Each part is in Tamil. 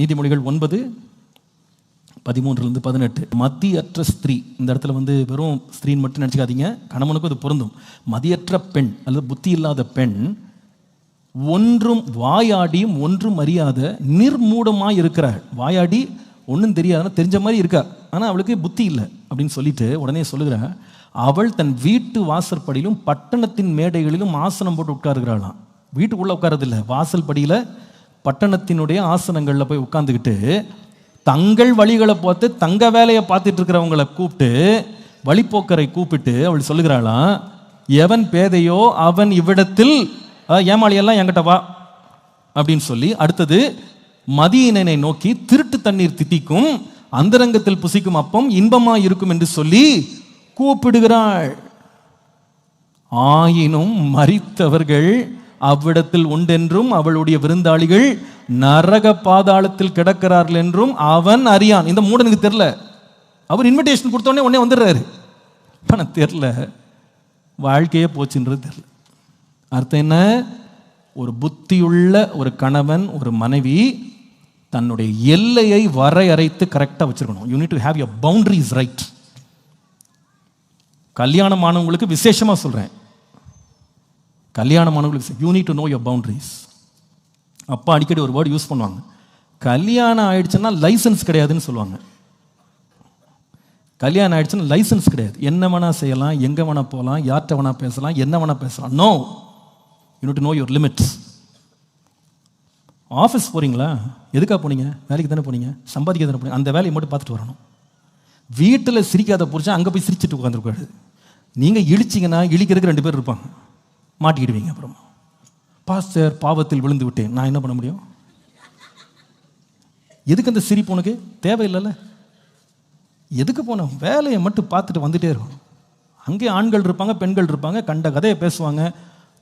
நீதிமொழிகள் 9:13-18. மதியற்ற ஸ்திரீ, இந்த இடத்துல வெறும் ஸ்திரீன்னு மட்டும் நினச்சிக்காதீங்க, கணவனுக்கும் அது பொருந்தும். மதியற்ற பெண் அல்லது புத்தி இல்லாத பெண் ஒன்றும் வாயாடியும் ஒன்றும் அறியாத நிர்மூடமாய் இருக்கிறாள். வாயாடி ஒன்றும் தெரியாதுன்னா தெரிஞ்ச மாதிரி இருக்கா, ஆனால் அவளுக்கு புத்தி இல்லை அப்படின்னு சொல்லிட்டு உடனே சொல்லுகிறாள், அவள் தன் வீட்டு வாசற்படியிலும் பட்டணத்தின் மேடைகளிலும் ஆசனம் போட்டு உட்காருகிறாளாம். வீட்டுக்குள்ளே உட்காரதில்லை, வாசல் படியில் பட்டணத்தினுடைய ஆசனங்களில் போய் உட்காந்துக்கிட்டு தங்கள் வழிகளை பார்த்து தங்க வேலையை பார்த்துட்டு இருக்கிறவங்களை கூப்பிட்டு, வழிப்போக்கரை கூப்பிட்டு அவள் சொல்லுகிறாளாம், எவன் பேதையோ அவன் இவ்விடத்தில், ஏமாளியெல்லாம் என்கிட்ட வா அப்படின்னு சொல்லி, அடுத்தது மதியினை நோக்கி திருட்டு தண்ணீர் தித்திக்கும், அந்தரங்கத்தில் புசிக்கும் அப்பம் இன்பமா இருக்கும் என்று சொல்லி கூப்பிடுகிறாள். ஆயினும் மரித்தவர்கள் அவ்விடத்தில் உண்டென்றும் அவளுடைய விருந்தாளிகள் நரக பாதாளத்தில் கிடக்கிறார்கள் என்றும் அவன் அறியான். இந்த மூடனுக்கு தெரியல, அவர் இன்விடேஷன் கொடுத்தோடனே உடனே வந்துடுறாரு. ஆனால் தெரியல, வாழ்க்கையே போச்சுன்றது தெரியல. அர்த்தம் என்ன? ஒரு புத்தியுள்ள ஒரு கணவன் ஒரு மனைவி தன்னுடைய எல்லையை வரையறைத்து கரெக்டாக வச்சிருக்கணும். You need to have your boundaries right. கல்யாணமானவங்களுக்கு விசேஷமாக சொல்கிறேன், கல்யாணமானவங்களுக்கு you need to know your boundaries. அப்பா அடிக்கடி ஒரு வேர்டு யூஸ் பண்ணுவாங்க, கல்யாணம் ஆயிடுச்சுன்னா லைசன்ஸ் கிடையாதுன்னு சொல்லுவாங்க. கல்யாணம் ஆயிடுச்சுன்னா லைசன்ஸ் கிடையாது, என்ன வேணா செய்யலாம், எங்கே வேணா போகலாம், யார்கிட்ட வேணா பேசலாம், என்ன வேணா பேசலாம். No, you need to know your limits. Office போகிறீங்களா? எதுக்காக போனீங்க? வேலைக்கு தானே போனீங்க, சம்பாதிக்க தானே போனீங்க, அந்த வேலையை மட்டும் பார்த்துட்டு வரணும். வீட்டில் சிரிக்காத புரிச்சா அங்கே போய் சிரிச்சுட்டு உட்காந்துருக்காரு. நீங்கள் இழிச்சிங்கன்னா இழிக்கிறதுக்கு 2 பேர் இருப்பாங்க, மாட்டிக்கிடுவீங்க. அப்புறம் பாஸ்டர் பாவத்தில் விழுந்து விட்டேன், நான் என்ன பண்ண முடியும்? எதுக்கு அந்த சிரிப்பு? உனக்கு தேவையில்லைல்ல. எதுக்கு போன? வேலையை மட்டும் பார்த்துட்டு வந்துட்டே இருக்கும். அங்கேயே ஆண்கள் இருப்பாங்க, பெண்கள் இருப்பாங்க, கண்ட கதையை பேசுவாங்க,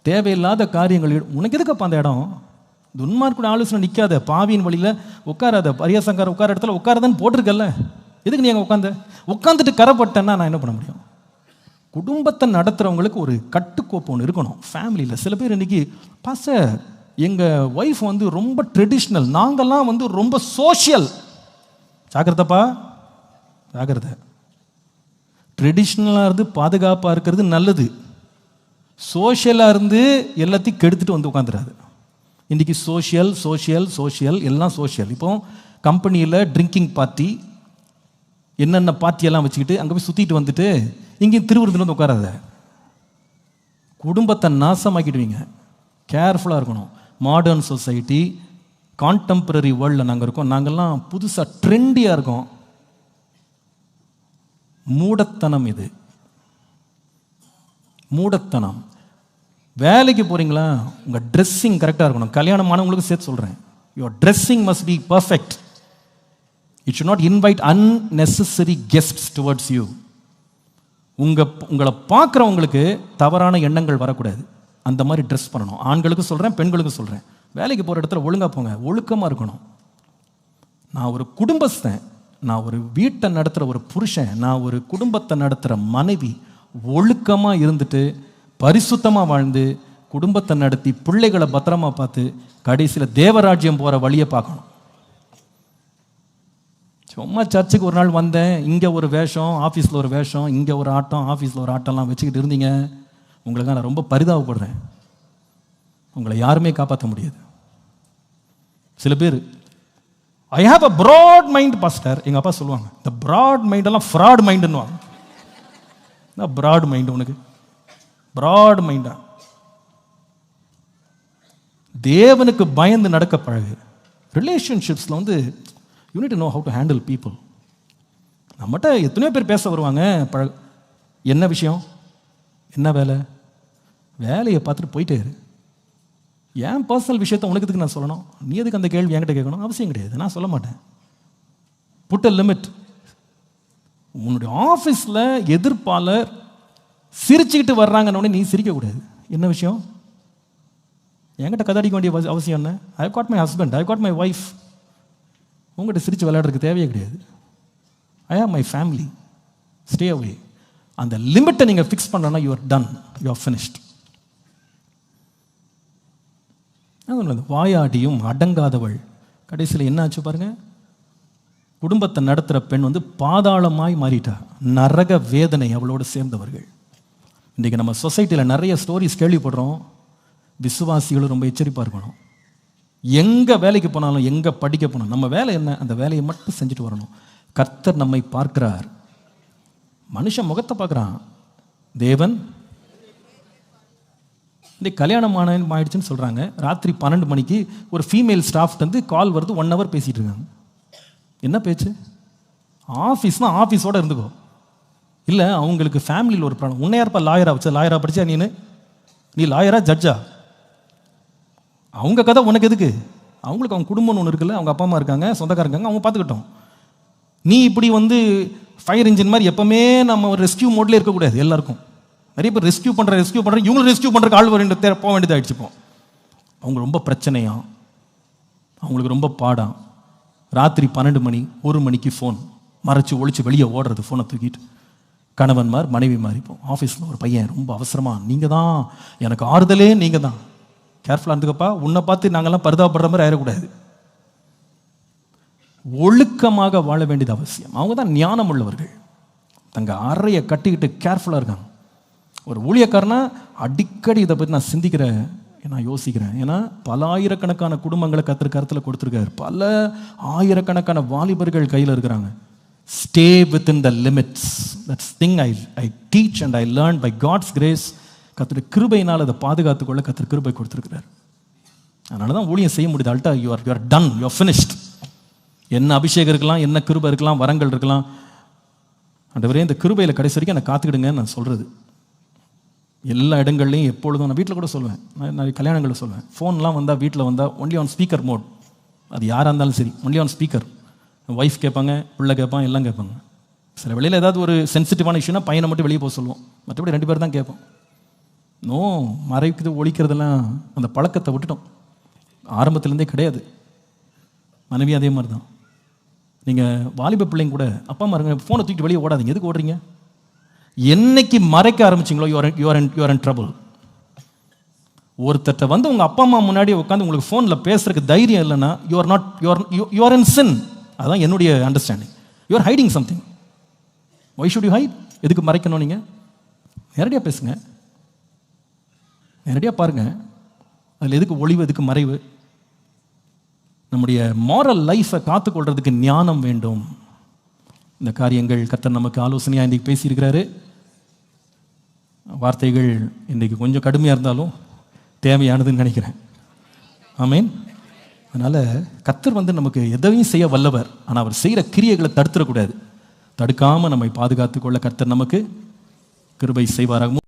தேவையில்லாத காரியங்கள். உனக்கு எதுக்கப்பா அந்த இடம்? துன்மார்க்குட ஆலோசனை நிற்காத, பாவியின் வழியில் உட்காராத, பரியாசங்கார உட்கார இடத்துல உட்காரதான்னு போட்டிருக்கல, எதுக்கு நீ அங்கே உட்காந்துட்டு கரைப்பட்டேன்னா நான் என்ன பண்ண முடியும்? குடும்பத்தை நடத்துகிறவங்களுக்கு ஒரு கட்டுக்கோப்பு ஒன்று இருக்கணும் ஃபேமிலியில். சில பேர் இன்னைக்கு, பாஸ்டர் எங்கள் ஒய்ஃப் ரொம்ப ட்ரெடிஷ்னல், நாங்கள்லாம் ரொம்ப சோஷியல். ஜாக்கிரதப்பா, ஜாக்கிரதை. ட்ரெடிஷ்னலாக இருந்து பாதுகாப்பாக இருக்கிறது நல்லது, சோஷியலாக இருந்து எல்லாத்தையும் கெடுத்துட்டு உட்காந்துடாது. இன்றைக்கி சோஷியல் சோஷியல் சோஷியல் எல்லாம் சோஷியல். இப்போ கம்பெனியில் ட்ரிங்கிங் பார்ட்டி, என்னென்ன பார்ட்டியெல்லாம் வச்சுக்கிட்டு அங்கே போய் சுற்றிட்டு வந்துட்டு இங்கேயும் திருவிருந்தில் உட்காராத, குடும்பத்தை நாசமாக்கிடுவீங்க. கேர்ஃபுல்லாக இருக்கணும். மாடர்ன் சொசைட்டி, கான்டெம்பரரி வேர்ல்டில் நாங்கள் இருக்கோம், நாங்கள்லாம் புதுசாக ட்ரெண்டியாக இருக்கோம். மூடத்தனம் இது, மூடத்தனம். வேலைக்கு போகிறீங்களா? உங்கள் ட்ரெஸ்ஸிங் கரெக்டாக இருக்கணும். கல்யாணமானவங்களுக்கு சேர்த்து சொல்கிறேன், your dressing must be perfect. It should not invite unnecessary guests towards you. உங்களை பார்க்குறவங்களுக்கு தவறான எண்ணங்கள் வரக்கூடாது, அந்த மாதிரி ட்ரெஸ் பண்ணணும். ஆண்களுக்கு சொல்கிறேன், பெண்களுக்கு சொல்கிறேன். வேலைக்கு போகிற இடத்துல ஒழுங்காக போங்க, ஒழுக்கமாக இருக்கணும். நான் ஒரு குடும்பஸ்தன், நான் ஒரு வீட்டை நடத்துகிற ஒரு புருஷன், நான் ஒரு குடும்பத்தை நடத்துகிற மனைவி, ஒழுக்கமாக இருந்துட்டு பரிசுத்தமாக வாழ்ந்து குடும்பத்தை நடத்தி பிள்ளைகளை பத்திரமா பார்த்து கடைசியில் தேவராஜ்யம் போகிற வழியை பார்க்கணும். சும்மா சர்ச்சுக்கு ஒரு நாள் வந்தேன், இங்கே ஒரு வேஷம், ஆஃபீஸில் ஒரு வேஷம், இங்கே ஒரு ஆட்டம், ஆஃபீஸில் ஒரு ஆட்டம்லாம் வச்சுக்கிட்டு இருந்தீங்க, உங்களுக்கு நான் ரொம்ப பரிதாபப்படுறேன். உங்களை யாருமே காப்பாற்ற முடியாது. சில பேர் I have a broad mind pastor, எங்கள் அப்பா சொல்லுவாங்க, இந்த ப்ராட் மைண்டெல்லாம் ஃப்ராட் மைண்டுன்னுவாங்க. ப்ராட் மைண்டு, உனக்கு ப்ராட் மைண்டா? தேவனுக்கு பயந்து நடக்க பழகு. ரிலேஷன்ஷிப்ஸில் you need to know how to handle people. நம்மகிட்ட எத்தனையோ பேர் பேச வருவாங்க, என்ன விஷயம், என்ன வேலை, வேலையை பார்த்துட்டு போயிட்டே இரு. என் பர்சனல் விஷயத்த உனக்கு எதுக்கு நான் சொல்லணும்? நீ எதுக்கு அந்த கேள்வி என்கிட்ட கேட்கணும்? அவசியம் கிடையாது, நான் சொல்ல மாட்டேன். Put a limit. உன்னுடைய ஆஃபீஸில் எதிர்ப்பாளர் சிரிச்சுக்கிட்டு வர்றாங்கன்னு நீ சிரிக்கக்கூடாது. என்ன விஷயம்? என்கிட்ட கதடிக்க வேண்டிய அவசியம் என்ன? I got my husband, I got my wife. உங்கள்கிட்ட சிரித்து விளையாடுறதுக்கு தேவையே கிடையாது. I have my family, stay away. அந்த லிமிட்டை நீங்கள் ஃபிக்ஸ் பண்ணனா you are done, you are finished. வாயாடியும் அடங்காதவள் கடைசியில் என்ன ஆச்சு பாருங்க, குடும்பத்தை நடத்துகிற பெண் வந்து பாதாளமாய் மாறிட்டா. நரக வேதனை அவளோடு சேர்ந்தவர்கள். இன்றைக்கி நம்ம சொசைட்டியில் நிறைய ஸ்டோரிஸ் கேள்விப்படுறோம். விசுவாசிகளும் ரொம்ப எச்சரிப்பாக இருக்கணும். எங்கே வேலைக்கு போனாலும், எங்கே படிக்க போனாலும், நம்ம வேலை என்ன, அந்த வேலையை மட்டும் செஞ்சுட்டு வரணும். கர்த்தர் நம்மை பார்க்கிறார். மனுஷன் முகத்தை பார்க்குறான், தேவன். இந்த கல்யாணம் ஆயிடுச்சுன்னு சொல்கிறாங்க. ராத்திரி 12 மணிக்கு ஒரு ஃபீமேல் ஸ்டாஃப் வந்து கால் வருது. 1 hour பேசிகிட்டு இருக்காங்க. என்ன பேச்சு? ஆஃபீஸ்னால் ஆஃபீஸோடு இருந்துக்கோ. இல்லை, அவங்களுக்கு ஃபேமிலியில் ஒரு ப்ராப்ளம். உன்னை யாருப்பா லாயராக வச்சா? லாயராக படித்தா நீ லாயரா ஜட்ஜா? அவங்க கதை உனக்கு எதுக்கு? அவங்களுக்கு அவங்க குடும்பம்னு ஒன்று இருக்குல்ல, அவங்க அப்பா அம்மா இருக்காங்க, சொந்தக்காரங்க, அவங்க பார்த்துக்கிட்டோம். நீ இப்படி வந்து ஃபயர் இன்ஜின் மாதிரி எப்பவுமே நம்ம ஒரு ரெஸ்கியூ மோட்லேயே இருக்கக்கூடாது. எல்லாருக்கும் நிறைய பேர் ரெஸ்கியூ பண்ணுறேன் இவங்களும் ரெஸ்கியூ பண்ணுறக்கு ஆள் வர போக வேண்டியதாகிடுச்சுப்போம். அவங்க ரொம்ப பிரச்சனையாம், அவங்களுக்கு ரொம்ப பாடம். ராத்திரி 12 மணி 1 மணிக்கு ஃபோன் மறைச்சி ஒழிச்சு வெளியே ஓடுறது, ஃபோனை தூக்கிட்டு. கணவன்மார் மனைவி மாதிரி இப்போ ஆஃபீஸில் ஒரு பையன் ரொம்ப அவசரமாக, நீங்கள் தான் எனக்கு ஆறுதலே, நீங்கள் தான், கேர்ஃபுல்லாக இருந்துக்கப்பா, உன்னை பார்த்து நாங்கள்லாம் பரிதாபப்படுற மாதிரி ஆயிடக்கூடாது. ஒழுக்கமாக வாழ வேண்டியது அவசியம். அவங்க தான் ஞானம் உள்ளவர்கள். தங்கள் அறையை கட்டிக்கிட்டு கேர்ஃபுல்லாக இருக்காங்க. ஒரு ஊழியக்காரனா அடிக்கடி இதை பற்றி நான் சிந்திக்கிறேன், நான் யோசிக்கிறேன். ஏன்னா பல ஆயிரக்கணக்கான குடும்பங்களை கர்த்தர் கருத்தில் கொடுத்துருக்காரு. பல ஆயிரக்கணக்கான வாலிபர்கள் கையில் இருக்கிறாங்க. Stay within the limits. That's thing I teach and I learn by God's grace. கர்த்தருடைய கிருபையினால் அதை பாதுகாத்துக்கொள்ள கர்த்தர் கிருபை கொடுத்துருக்கிறார். அதனால தான் ஊழியம் செய்ய முடியுது. அல்ட்டா you are done, you are finished. என்ன அபிஷேகம் இருக்கலாம், என்ன கிருபை இருக்கலாம், வரங்கள் இருக்கலாம், ஆண்டவரே இந்த கிருபையில் கடைசி வரைக்கும் என்னை காத்துக்கிடுங்க நான் சொல்கிறது. எல்லா இடங்கள்லையும் எப்பொழுதும் நான் வீட்டில் கூட சொல்லுவேன், நான் கல்யாணங்களில் சொல்லுவேன், ஃபோன்லாம் வந்தால் வீட்டில் வந்தால் ஒன்லி ஆன் ஸ்பீக்கர் மோட். அது யாராக இருந்தாலும் சரி, ஒன்லி ஆன் ஸ்பீக்கர். ஒய்ஃப் கேட்பாங்க, பிள்ளை கேட்பான், எல்லாம் கேட்பாங்க. சில வெளியில் ஏதாவது ஒரு சென்சிட்டிவான இஷ்யூனா பையனை மட்டும் வெளியே போக சொல்லுவோம், மற்றபடி 2 பேர் தான் கேட்போம். நோ, மறைக்குது ஒழிக்கிறதெல்லாம் அந்த பழக்கத்தை விட்டுட்டோம். ஆரம்பத்துலேருந்தே கிடையாது. மனைவி அதே மாதிரி தான். நீங்கள் வாலிப பிள்ளைங்க கூட அப்பா அம்மா இருங்க, ஃபோனை தூக்கிட்டு வெளியே ஓடாதீங்க. எதுக்கு ஓடுறீங்க? என்னைக்கு மறைக்க ஆரம்பிச்சிங்களோ யூஆர் இன் ட்ரபிள். ஒருத்தட்ட வந்து உங்கள் அப்பா அம்மா முன்னாடி உட்காந்து உங்களுக்கு ஃபோனில் பேசுறதுக்கு தைரியம் இல்லைன்னா யூ ஆர் இன் சின். அதுதான் என்னுடைய understanding. You are hiding something. Why should you hide? எதுக்கு மறைக்கணும்? நீங்கள் நேரடியாக பேசுங்க, நேரடியாக பாருங்கள். அதில் எதுக்கு ஒளிவு, எதுக்கு மறைவு? நம்முடைய மாரல் லைஃப்பை காத்துக்கொள்றதுக்கு ஞானம் வேண்டும். இந்த காரியங்கள் கர்த்தர் நமக்கு ஆலோசனையாக இன்றைக்கு பேசியிருக்கிறாரு. வார்த்தைகள் இன்றைக்கு கொஞ்சம் கடுமையாக இருந்தாலும் தேவையானதுன்னு நினைக்கிறேன். ஆமீன். அதனால் கர்த்தர் வந்து நமக்கு எதையும் செய்ய வல்லவர். ஆனால் அவர் செய்கிற கிரியைகளை தடுத்துடக்கூடாது. தடுக்காமல் நம்மை பாதுகாத்துக்கொள்ள கர்த்தர் நமக்கு கிருபை செய்வாராகவும்.